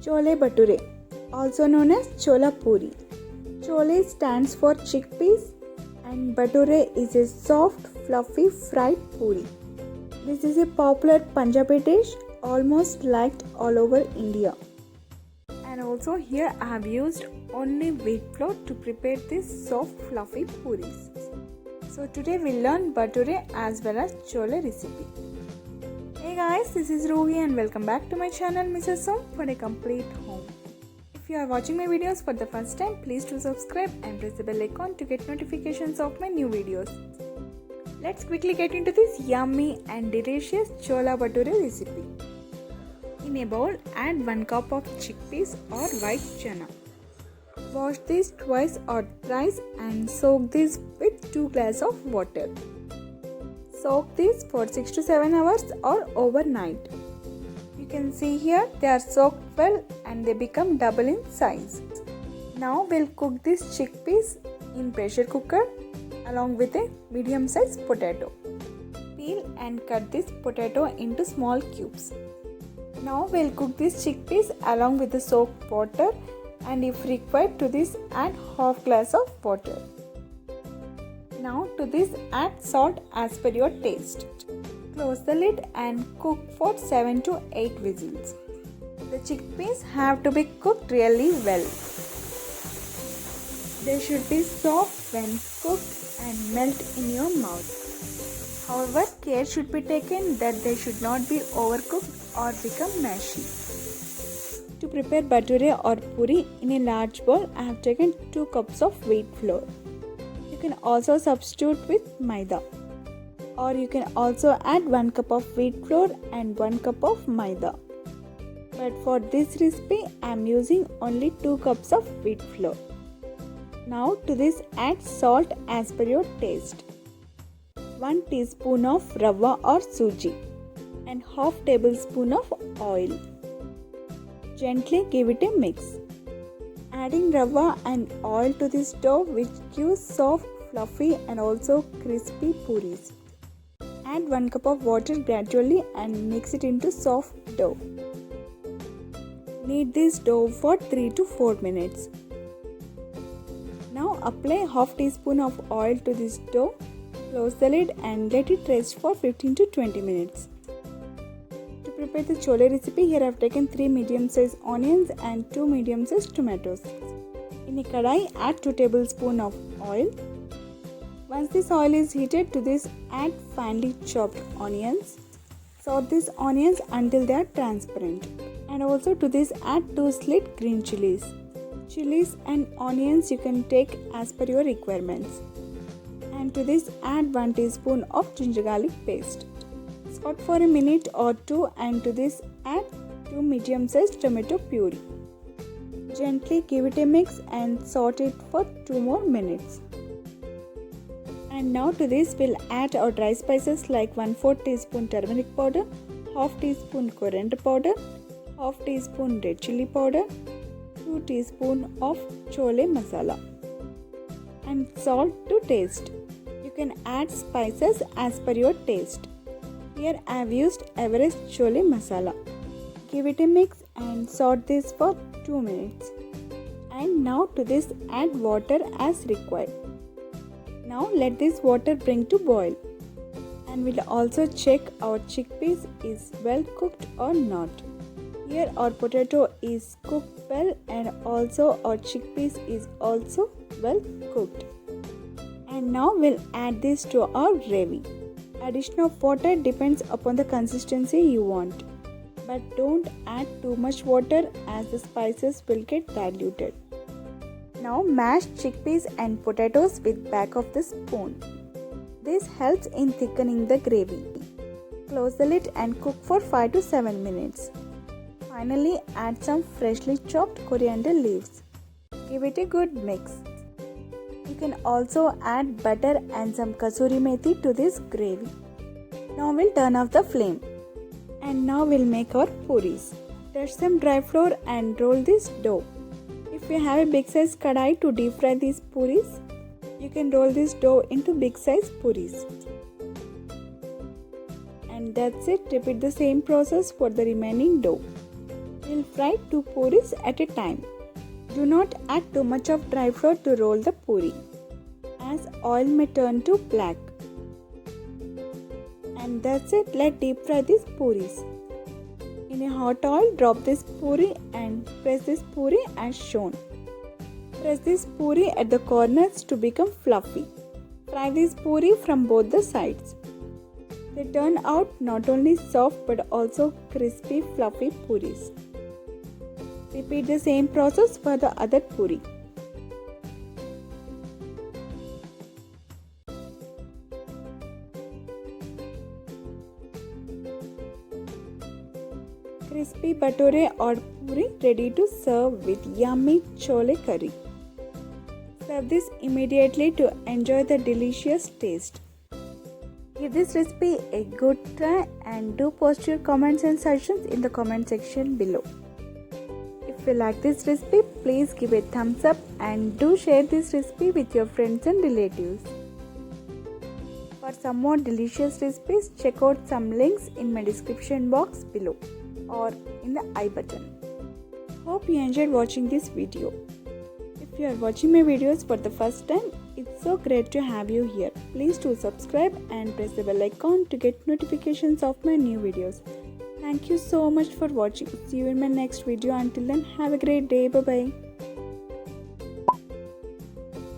Chole Bhature, also known as Chola Puri. Chole stands for chickpeas and Bhature is a soft, fluffy fried puri. This is a popular Punjabi dish almost liked all over India. And also here I have used only wheat flour to prepare this soft, fluffy puris. So today we'll learn Bhature as well as Chole recipe. Hey guys, this is Ruhi and welcome back to my channel Mrs. Home for a complete home. If you are watching my videos for the first time, please do subscribe and press the bell icon to get notifications of my new videos. Let's quickly get into this yummy and delicious Chola Bhature recipe. In a bowl, add 1 cup of chickpeas or white chana. Wash these twice or thrice and soak these with 2 glasses of water. Soak these for 6 to 7 hours or overnight. You can see here they are soaked well and they become double in size. Now we'll cook these chickpeas in pressure cooker along with a medium sized potato. Peel and cut this potato into small cubes. Now we'll cook these chickpeas along with the soaked water, and if required to this add half glass of water. Now to this add salt as per your taste. Close the lid and cook for 7 to 8 whistles. The chickpeas have to be cooked really well. They should be soft when cooked and melt in your mouth. However, care should be taken that they should not be overcooked or become mushy. To prepare bhature or puri in a large bowl, I have taken 2 cups of wheat flour. You can also substitute with maida, or you can also add 1 cup of wheat flour and 1 cup of maida. But for this recipe, I am using only 2 cups of wheat flour. Now to this add salt as per your taste. 1 teaspoon of rava or suji and half tablespoon of oil. Gently give it a mix. Adding rava and oil to this dough which gives soft, fluffy and also crispy puris. Add 1 cup of water gradually and mix it into soft dough. Knead this dough for 3 to 4 minutes. Now apply half teaspoon of oil to this dough. Close the lid and let it rest for 15 to 20 minutes. To prepare the chole recipe, here I have taken 3 medium-sized onions and 2 medium-sized tomatoes. In a kadai, add 2 tablespoons of oil. Once this oil is heated, to this add finely chopped onions. Saute these onions until they are transparent. And also to this add 2 sliced green chilies. Chilies and onions you can take as per your requirements. And to this add 1 teaspoon of ginger garlic paste. Saute for a minute or 2 and to this add 2 medium sized tomato puree. Gently give it a mix and saute it for 2 more minutes. And now to this we'll add our dry spices like 1/4 teaspoon turmeric powder, half teaspoon coriander powder, half teaspoon red chili powder, 2 teaspoon of chole masala and salt to taste. You can add spices as per your taste. Here I have used Everest Chole Masala. Give it a mix and saute this for 2 minutes. And now to this add water as required. Now let this water bring to boil. And we'll also check our chickpeas is well cooked or not. Here our potato is cooked well and also our chickpeas is also well cooked. And now we'll add this to our gravy. Addition of water depends upon the consistency you want. But don't add too much water as the spices will get diluted. Now mash chickpeas and potatoes with back of the spoon. This helps in thickening the gravy. Close the lid and cook for 5 to 7 minutes. Finally add some freshly chopped coriander leaves. Give it a good mix. You can also add butter and some kasuri methi to this gravy. Now we'll turn off the flame. And now we'll make our puris. Touch some dry flour and roll this dough. If you have a big size kadai to deep fry these puris, you can roll this dough into big size puris. And that's it. Repeat the same process for the remaining dough. We'll fry 2 puris at a time. Do not add too much of dry flour to roll the puri, as oil may turn to black. And that's it, let deep fry these puris. In a hot oil, drop this puri and press this puri as shown. Press this puri at the corners to become fluffy. Fry this puri from both the sides. They turn out not only soft but also crispy fluffy puris. Repeat the same process for the other puri. Crispy bhature or puri ready to serve with yummy chole curry. Serve this immediately to enjoy the delicious taste. Give this recipe a good try and do post your comments and suggestions in the comment section below. If you like this recipe, please give a thumbs up and do share this recipe with your friends and relatives. For some more delicious recipes, check out some links in my description box below or in the I button. Hope you enjoyed watching this video. If you are watching my videos for the first time, it's so great to have you here. Please do subscribe and press the bell icon to get notifications of my new videos. Thank you so much for watching. See you in my next video. Until then, have a great day. Bye bye.